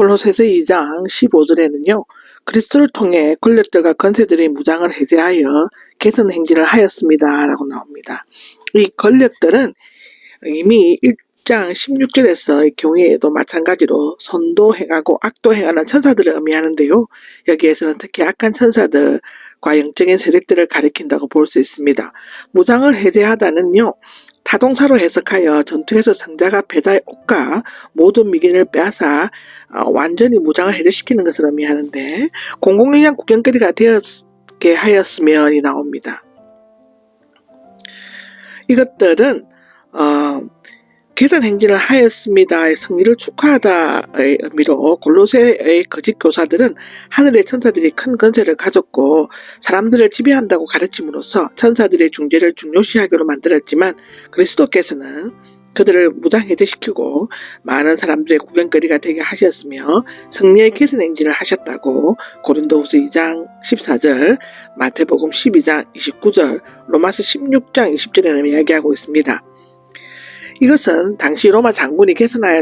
콜로새서 2장 15절에는요. 그리스도를 통해 권력들과 권세들의 무장을 해제하여 개선 행진을 하였습니다. 라고 나옵니다. 이 권력들은 이미 1장 16절에서의 경우에도 마찬가지로 선도 행하고 악도 행하는 천사들을 의미하는데요. 여기에서는 특히 악한 천사들과 영적인 세력들을 가리킨다고 볼 수 있습니다. 무장을 해제하다는요. 타동사로 해석하여 전투에서 승자가 패자의 옷과 모든 미gin을 빼앗아 완전히 무장을 해제시키는 것을 의미하는데 공공연한 구경거리가 되었게 하였으면이 나옵니다. 이것들은 개선 행진을 하였습니다의 승리를 축하하다의 의미로 골로새의 거짓 교사들은 하늘의 천사들이 큰 권세를 가졌고 사람들을 지배한다고 가르침으로써 천사들의 중재를 중요시하기로 만들었지만 그리스도께서는 그들을 무장해제시키고 많은 사람들의 구경거리가 되게 하셨으며 승리의 개선 행진을 하셨다고 고린도후서 2장 14절, 마태복음 12장 29절, 로마서 16장 20절에는 이야기하고 있습니다. 이것은 당시 로마 장군이 개선하여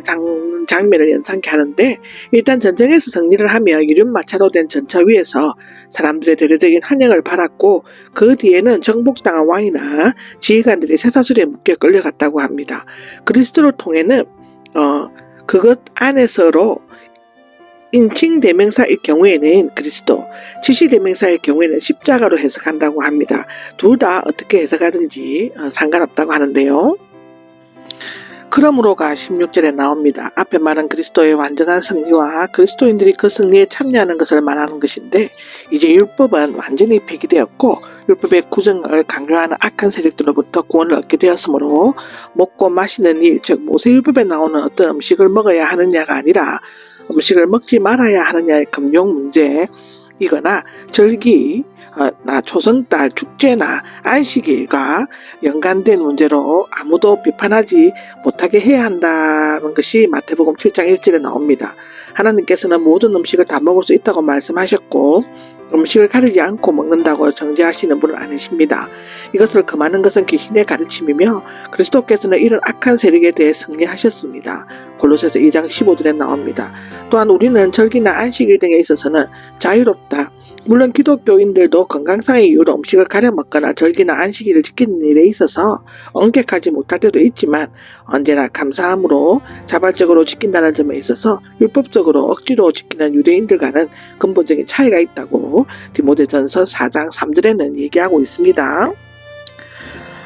장면을 연상케 하는데 일단 전쟁에서 승리를 하며 유륜마차로 된 전차 위에서 사람들의 대대적인 환영을 받았고 그 뒤에는 정복당한 왕이나 지휘관들이 쇠사슬에 묶여 끌려갔다고 합니다. 그리스도를 통해는 그것 안에서로 인칭대명사일 경우에는 그리스도, 지시대명사일 경우에는 십자가로 해석한다고 합니다. 둘 다 어떻게 해석하든지 상관없다고 하는데요. 그러므로가 16절에 나옵니다. 앞에 말은 그리스도의 완전한 승리와 그리스도인들이 그 승리에 참여하는 것을 말하는 것인데 이제 율법은 완전히 폐기되었고 율법의 구정을 강요하는 악한 세력들로부터 구원을 얻게 되었으므로 먹고 마시는 일, 즉 모세율법에 나오는 어떤 음식을 먹어야 하느냐가 아니라 음식을 먹지 말아야 하느냐의 금용 문제 이거나 절기, 초성달, 축제나 안식일과 연관된 문제로 아무도 비판하지 못하게 해야 한다는 것이 마태복음 7장 1절에 나옵니다. 하나님께서는 모든 음식을 다 먹을 수 있다고 말씀하셨고 음식을 가리지 않고 먹는다고 정죄하시는 분은 아니십니다. 이것을 금하는 것은 귀신의 가르침이며 그리스도께서는 이런 악한 세력에 대해 승리하셨습니다. 골로새서 2장 15절에 나옵니다. 또한 우리는 절기나 안식일 등에 있어서는 자유롭다. 물론 기독교인들도 건강상의 이유로 음식을 가려 먹거나 절기나 안식일을 지키는 일에 있어서 엄격하지 못할 때도 있지만 언제나 감사함으로 자발적으로 지킨다는 점에 있어서 율법적으로 억지로 지키는 유대인들과는 근본적인 차이가 있다고 디모데전서 4장 3절에는 얘기하고 있습니다.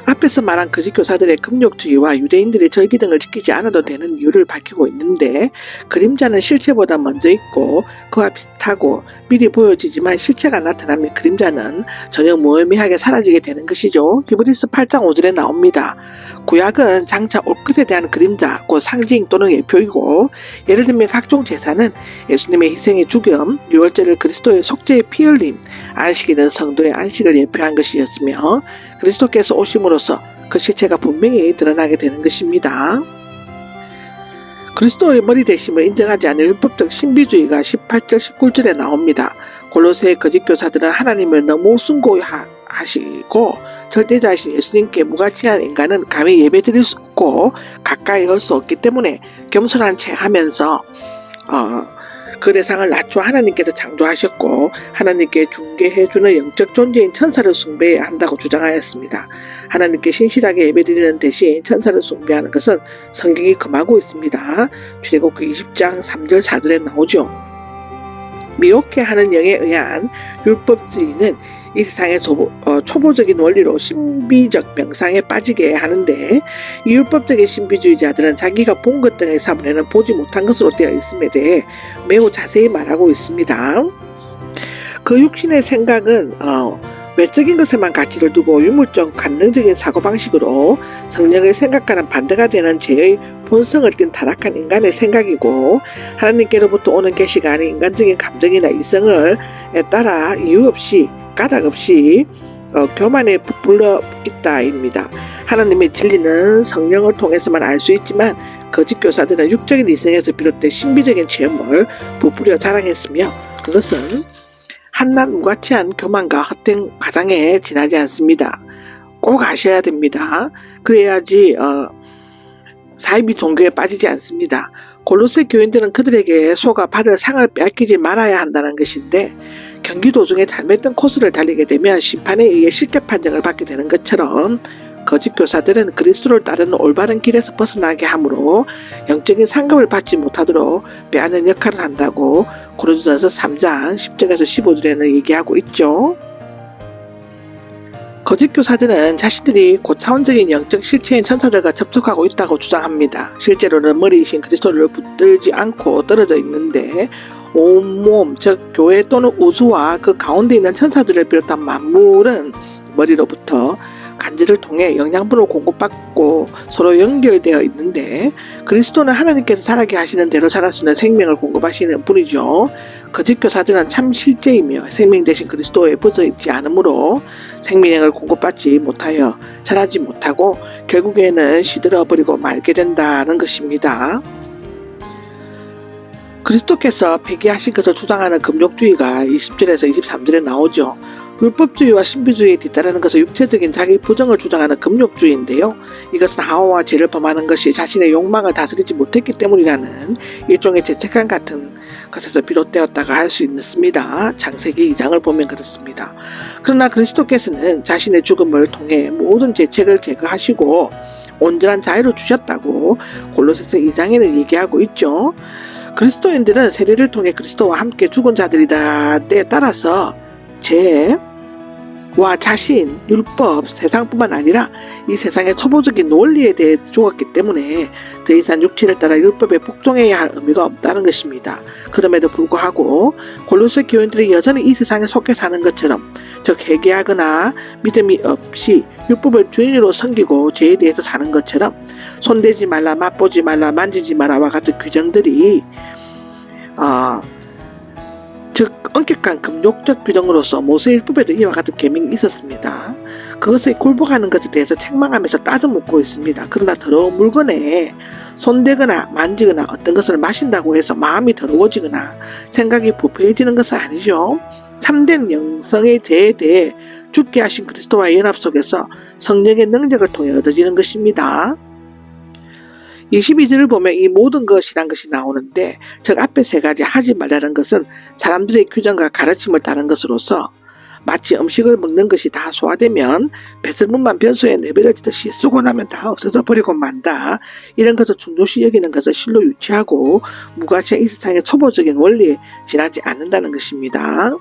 앞에서 말한 거짓 교사들의 금욕주의와 유대인들의 절기 등을 지키지 않아도 되는 이유를 밝히고 있는데 그림자는 실체보다 먼저 있고 그와 비슷하고 미리 보여지지만 실체가 나타나면 그림자는 전혀 무의미하게 사라지게 되는 것이죠. 히브리서 8장 5절에 나옵니다. 구약은 장차 올 것에 대한 그림자, 곧 상징 또는 예표이고 예를 들면 각종 제사는 예수님의 희생의 죽음, 유월절을 그리스도의 속죄의 피 흘림, 안식일은 성도의 안식을 예표한 것이었으며 그리스도께서 오심으로써 그 실체가 분명히 드러나게 되는 것입니다. 그리스도의 머리 되심을 인정하지 않는 율법적 신비주의가 18절 19절에 나옵니다. 골로새의 거짓 교사들은 하나님을 너무 숭고하시고 절대자이신 예수님께 무가치한 인간은 감히 예배드릴 수 없고 가까이 올 수 없기 때문에 겸손한 채 하면서 그 대상을 낮춰 하나님께서 창조하셨고 하나님께 중개해주는 영적 존재인 천사를 숭배해야 한다고 주장하였습니다. 하나님께 신실하게 예배드리는 대신 천사를 숭배하는 것은 성경이 금하고 있습니다. 출애굽기 20장 3절 4절에 나오죠. 미혹해하는 영에 의한 율법주의는 이 세상의 초보적인 원리로 신비적 명상에 빠지게 하는데 이 율법적인 신비주의자들은 자기가 본 것 등의 사본에는 보지 못한 것으로 되어 있음에 대해 매우 자세히 말하고 있습니다. 그 육신의 생각은 외적인 것에만 가치를 두고 유물적 관능적인 사고방식으로 성령의 생각과는 반대가 되는 죄의 본성을 띤 타락한 인간의 생각이고 하나님께로부터 오는 계시가 아닌 인간적인 감정이나 이성을 따라 이유 없이 까닭 없이 교만에 부풀려 있다입니다. 하나님의 진리는 성령을 통해서만 알 수 있지만 거짓 교사들은 육적인 이성에서 비롯된 신비적인 체험을 부풀려 자랑했으며 그것은 한낱 무가치한 교만과 헛된 과장에 지나지 않습니다. 꼭 아셔야 됩니다. 그래야지 사이비 종교에 빠지지 않습니다. 골로새 교인들은 그들에게 소가 받을 상을 빼앗기지 말아야 한다는 것인데, 경기 도중에 잘못된 코스를 달리게 되면 심판에 의해 실격 판정을 받게 되는 것처럼 거짓 교사들은 그리스도를 따르는 올바른 길에서 벗어나게 하므로 영적인 상급을 받지 못하도록 빼앗는 역할을 한다고 고린도전서 3장 10절에서 15절에는 얘기하고 있죠. 거짓 교사들은 자신들이 고차원적인 영적 실체인 천사들과 접촉하고 있다고 주장합니다. 실제로는 머리이신 그리스도를 붙들지 않고 떨어져 있는데 온몸, 즉 교회 또는 우주와 그 가운데 있는 천사들을 비롯한 만물은 머리로부터 간지를 통해 영양분을 공급받고 서로 연결되어 있는데, 그리스도는 하나님께서 자라게 하시는 대로 자랄 수 있는 생명을 공급하시는 분이죠. 거짓 교사들은 참 실제이며 생명 대신 그리스도에 붙어 있지 않으므로 생명을 공급받지 못하여 자라지 못하고 결국에는 시들어버리고 말게 된다는 것입니다. 그리스도께서 폐기하신 것을 주장하는 금욕주의가 20절에서 23절에 나오죠. 율법주의와 신비주의에 뒤따르는 것은 육체적인 자기 부정을 주장하는 금욕주의인데요. 이것은 하와와 죄를 범하는 것이 자신의 욕망을 다스리지 못했기 때문이라는 일종의 죄책감 같은 것에서 비롯되었다고 할 수 있습니다. 창세기 2장을 보면 그렇습니다. 그러나 그리스도께서는 자신의 죽음을 통해 모든 죄책을 제거하시고 온전한 자유를 주셨다고 골로새서 2장에는 얘기하고 있죠. 그리스도인들은 세례를 통해 그리스도와 함께 죽은 자들이다 때 따라서 죄와 자신, 율법, 세상뿐만 아니라 이 세상의 초보적인 논리에 대해 죽었기 때문에 더 이상 육체를 따라 율법에 복종해야 할 의미가 없다는 것입니다. 그럼에도 불구하고 골로새 교인들이 여전히 이 세상에 속해 사는 것처럼, 즉 회개하거나 믿음이 없이 율법을 주인으로 섬기고 죄에 대해서 사는 것처럼 손대지 말라, 맛보지 말라, 만지지 마라와 같은 규정들이 즉 엄격한 금욕적 규정으로서 모세율법에도 이와 같은 계명이 있었습니다. 그것에 굴복하는 것에 대해서 책망하면서 따져묻고 있습니다. 그러나 더러운 물건에 손대거나 만지거나 어떤 것을 마신다고 해서 마음이 더러워지거나 생각이 부패해지는 것은 아니죠. 참된 영성의 죄에 대해 죽게 하신 그리스도와의 연합 속에서 성령의 능력을 통해 얻어지는 것입니다. 22절을 보면 이 모든 것이란 것이 나오는데, 즉 앞에 세 가지 하지 말라는 것은 사람들의 규정과 가르침을 따른 것으로서 마치 음식을 먹는 것이 다 소화되면 배설물만 변소에 내버려지듯이 쓰고 나면 다 없어져 버리고 만다, 이런 것을 중요시 여기는 것을 실로 유치하고 무가치한 이 세상의 초보적인 원리에 지나지 않는다는 것입니다.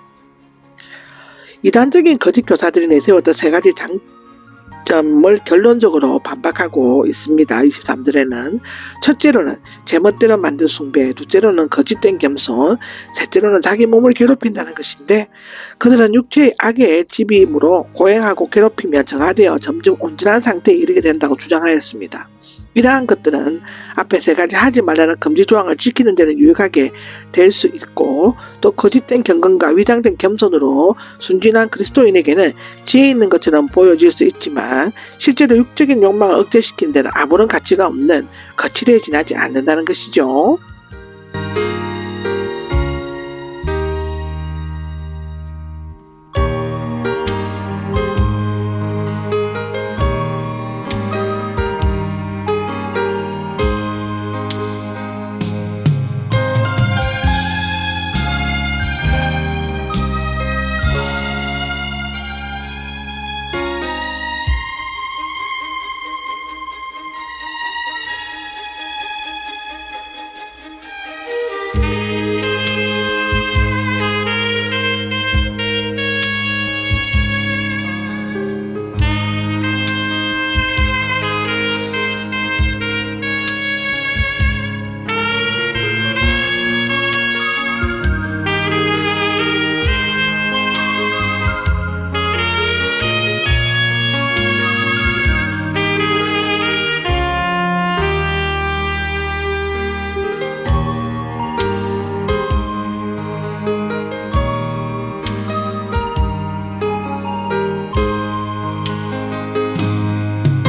이단적인 거짓 교사들이 내세웠던 세 가지 장점을 결론적으로 반박하고 있습니다. 23절에는 첫째로는 제멋대로 만든 숭배, 둘째로는 거짓된 겸손, 셋째로는 자기 몸을 괴롭힌다는 것인데, 그들은 육체의 악의 집임으로 고행하고 괴롭히면 정화되어 점점 온전한 상태에 이르게 된다고 주장하였습니다. 이러한 것들은 앞에 세 가지 하지 말라는 금지 조항을 지키는 데는 유익하게 될 수 있고, 또 거짓된 경건과 위장된 겸손으로 순진한 그리스도인에게는 지혜 있는 것처럼 보여질 수 있지만 실제로 육적인 욕망을 억제시키는 데는 아무런 가치가 없는 거칠에 지나지 않는다는 것이죠.